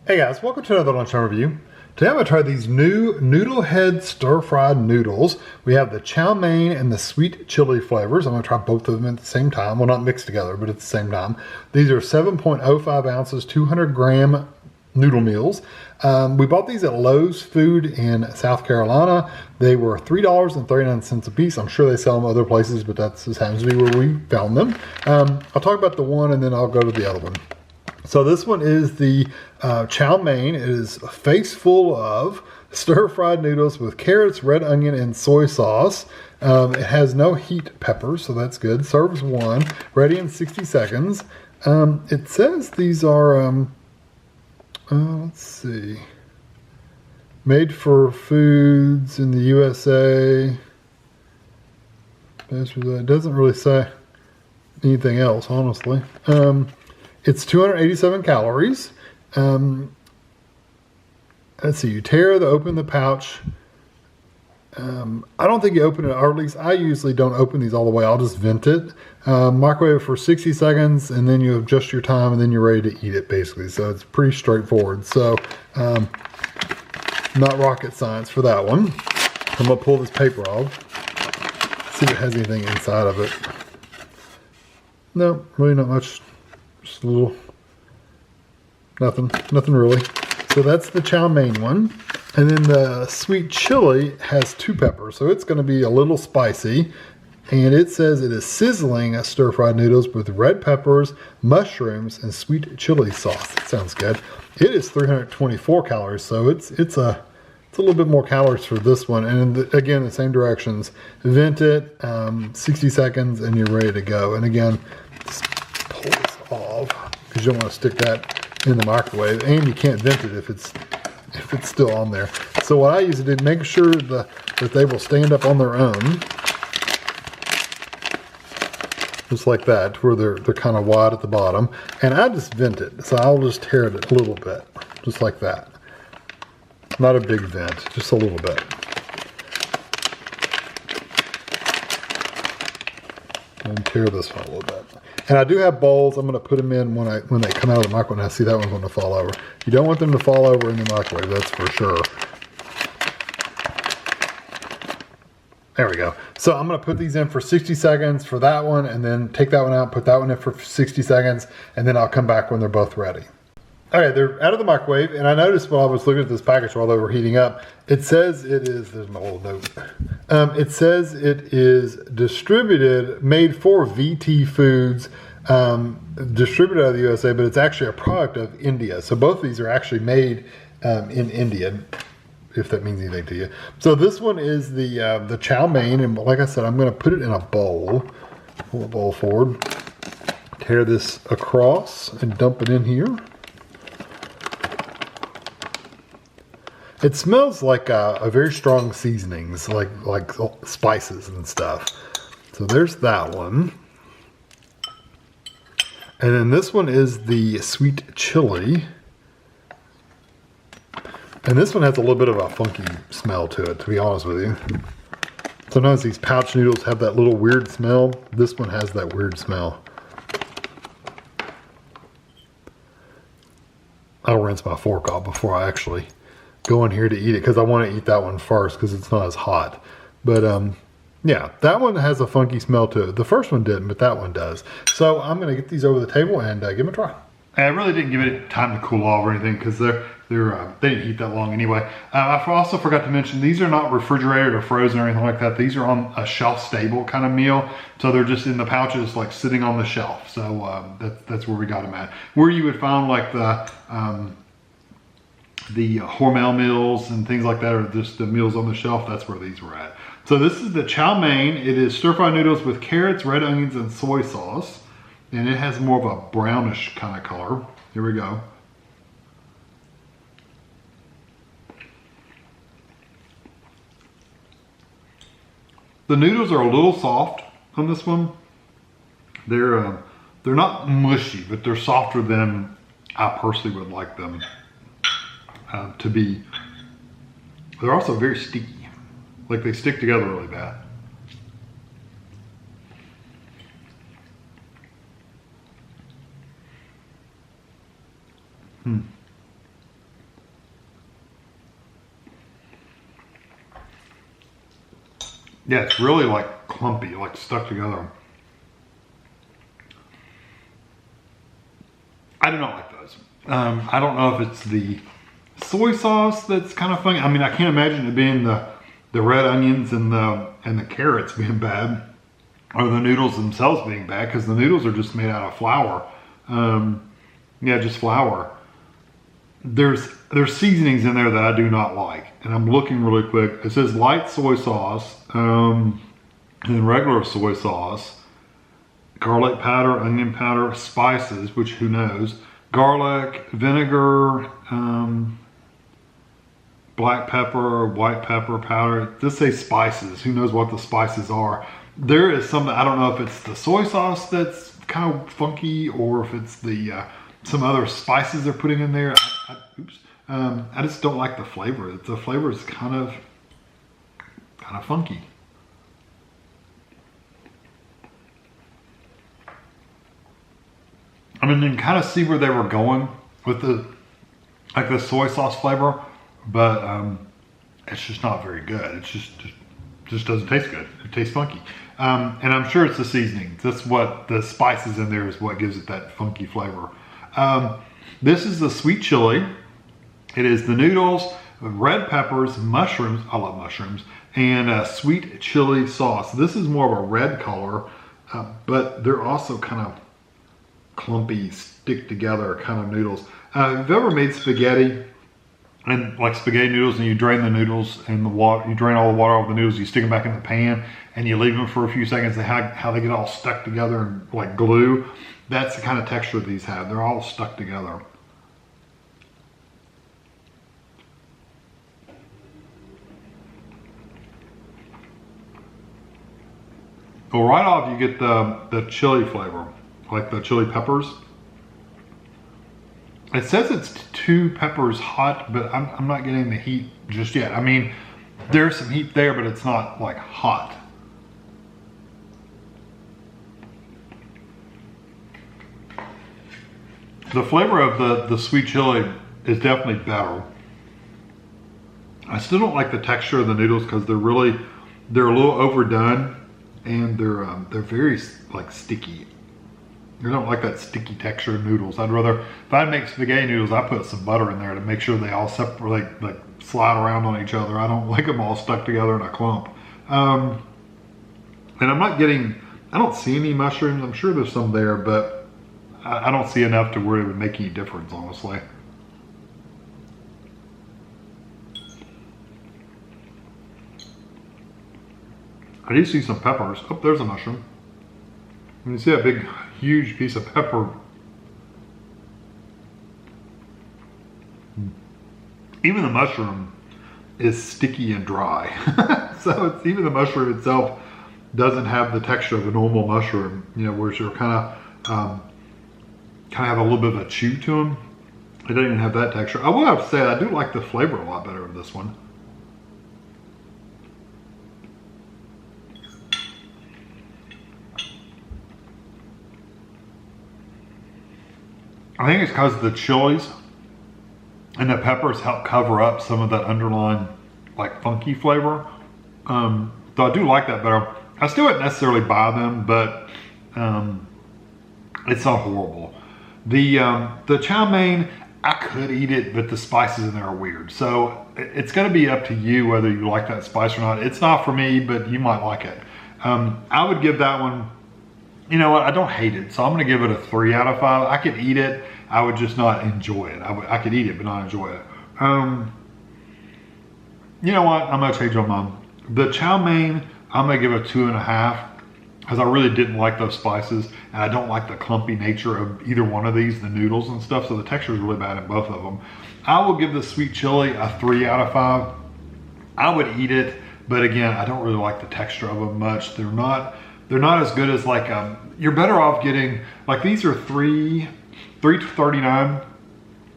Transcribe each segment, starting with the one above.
Hey guys, welcome to another Lunchtime review. Today I'm going to try these new noodle head stir-fried noodles. We have the chow mein and the sweet chili flavors. I'm going to try both of them at the same time. Well, not mixed together, but at the same time. These are 7.05 ounces, 200 gram noodle meals. We bought these at Lowe's Food in South Carolina. They were $3.39 a piece. I'm sure they sell them other places, but that just happens to be where we found them. I'll talk about the one and then I'll go to the other one. So this one is the chow mein. It is a face full of stir-fried noodles with carrots, red onion, and soy sauce. It has no heat peppers, so that's good. Serves one, ready in 60 seconds. It says these are, let's see, made for foods in the USA. It doesn't really say anything else, honestly. It's 287 calories. Let's see, you open the pouch. I don't think you open it, or at least I usually don't open these all the way. I'll just vent it. Microwave it for 60 seconds, and then you adjust your time, and then you're ready to eat it, basically. So it's pretty straightforward. So, not rocket science for that one. I'm gonna pull this paper off. See if it has anything inside of it. No, really not much. Just a little, nothing really. So that's the chow mein one. And then the sweet chili has 2 peppers, so it's going to be a little spicy. And it says it is sizzling stir-fried noodles with red peppers, mushrooms, and sweet chili sauce. That sounds good. It is 324 calories, so it's a little bit more calories for this one. And again, the same directions. Vent it, 60 seconds, and you're ready to go. And again, just pull this off because you don't want to stick that in the microwave, and you can't vent it if it's still on there. So what I usually do, make sure that they will stand up on their own, just like that, where they're kind of wide at the bottom. And I just vent it, so I'll just tear it a little bit, just like that. Not a big vent, just a little bit. And tear this one a little bit. And I do have bowls. I'm going to put them in when they come out of the microwave. And I see that one's going to fall over. You don't want them to fall over in the microwave, that's for sure. There we go. So I'm going to put these in for 60 seconds for that one, and then take that one out, put that one in for 60 seconds, and then I'll come back when they're both ready. Okay, they're out of the microwave, and I noticed while I was looking at this package while they were heating up, it says it is, there's my little note. It says it is made for VT Foods, distributed out of the USA, but it's actually a product of India. So both of these are actually made in India, if that means anything to you. So this one is the chow mein, and like I said, I'm going to put it in a bowl. Pull the bowl forward, tear this across, and dump it in here. It smells like a very strong seasonings, like spices and stuff. So there's that one. And then this one is the sweet chili. And this one has a little bit of a funky smell to it, to be honest with you. Sometimes these pouch noodles have that little weird smell. This one has that weird smell. I'll rinse my fork off before I actually go in here to eat it, because I want to eat that one first because it's not as hot. But yeah, that one has a funky smell to it. The first one didn't, but that one does. So I'm going to get these over the table and give them a try. I really didn't give it time to cool off or anything because they didn't heat that long anyway. I also forgot to mention, these are not refrigerated or frozen or anything like that. These are on a shelf stable kind of meal. So they're just in the pouches, like sitting on the shelf. So that's where we got them at. Where you would find like the Hormel meals and things like that, or just the meals on the shelf, that's where these were at. So this is the chow mein. It is stir-fried noodles with carrots, red onions, and soy sauce. And it has more of a brownish kind of color. Here we go. The noodles are a little soft on this one. They're not mushy, but they're softer than I personally would like them to be. They're also very sticky. Like they stick together really bad. Yeah, it's really like clumpy, like stuck together. I do not like those. I don't know if it's the soy sauce that's kind of funny. I mean, I can't imagine it being the red onions and the carrots being bad, or the noodles themselves being bad, because the noodles are just made out of flour. Yeah, just flour. There's seasonings in there that I do not like, and I'm looking really quick. It says light soy sauce, and regular soy sauce, garlic powder, onion powder, spices, which who knows, garlic, vinegar, black pepper, white pepper powder. Just say spices. Who knows what the spices are? There is some, I don't know if it's the soy sauce that's kind of funky, or if it's the some other spices they're putting in there. Oops. I just don't like the flavor. The flavor is kind of funky. I mean, you can kind of see where they were going with the soy sauce flavor, but it's just not very good. It's just doesn't taste good. It tastes funky. And I'm sure it's the seasoning. That's what the spices in there is what gives it that funky flavor. This is the sweet chili. It is the noodles, red peppers, mushrooms. I love mushrooms, and sweet chili sauce. This is more of a red color, but they're also kind of clumpy, stick together kind of noodles. Have you ever made spaghetti, and like spaghetti noodles, and you drain the noodles and the water, you drain all the water off the noodles, you stick them back in the pan, and you leave them for a few seconds, and how they get all stuck together and like glue? That's the kind of texture these have. They're all stuck together. Well, right off you get the chili flavor, like the chili peppers. It says it's 2 peppers hot, but I'm not getting the heat just yet. I mean, there's some heat there, but it's not like hot. The flavor of the sweet chili is definitely better. I still don't like the texture of the noodles because they're a little overdone, and they're very like sticky. I don't like that sticky texture of noodles. I'd rather, if I make spaghetti noodles, I put some butter in there to make sure they all separate, like slide around on each other. I don't like them all stuck together in a clump. And I'm not getting, I don't see any mushrooms. I'm sure there's some there, but I don't see enough to where it would make any difference, honestly. I do see some peppers. Oh, there's a mushroom. You see that big, huge piece of pepper. Even the mushroom is sticky and dry. So even the mushroom itself doesn't have the texture of a normal mushroom, you know, where you're kind of have a little bit of a chew to them. It doesn't even have that texture. I will have to say I do like the flavor a lot better of this one. I think it's because the chilies and the peppers help cover up some of that underlying like funky flavor. So I do like that better. I still wouldn't necessarily buy them, but it's not horrible. The chow mein, I could eat it, but the spices in there are weird. So it's gonna be up to you whether you like that spice or not. It's not for me, but you might like it. I would give that one, you know what, I don't hate it, so I'm gonna give it a 3 out of 5. I could eat it, I would just not enjoy it. I could eat it, but not enjoy it. You know what, I'm gonna change my mind. The chow mein, I'm gonna give it 2.5, because I really didn't like those spices, and I don't like the clumpy nature of either one of these, the noodles and stuff, so the texture is really bad in both of them. I will give the sweet chili a 3 out of 5. I would eat it, but again, I don't really like the texture of them much. They're not as good as like, you're better off getting, like these are $3.39.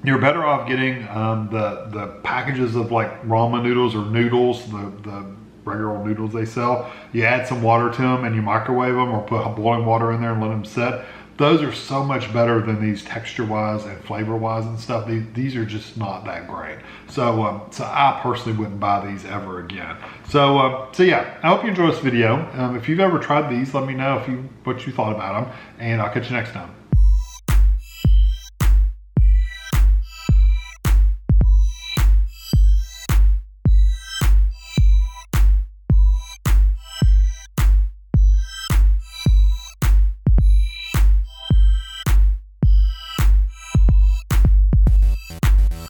You're better off getting the packages of like ramen noodles or noodles, the regular old noodles they sell. You add some water to them and you microwave them or put boiling water in there and let them set. those are so much better than these texture-wise and flavor-wise and stuff. These are just not that great. So, so I personally wouldn't buy these ever again. So, so yeah, I hope you enjoyed this video. If you've ever tried these, let me know what you thought about them, and I'll catch you next time.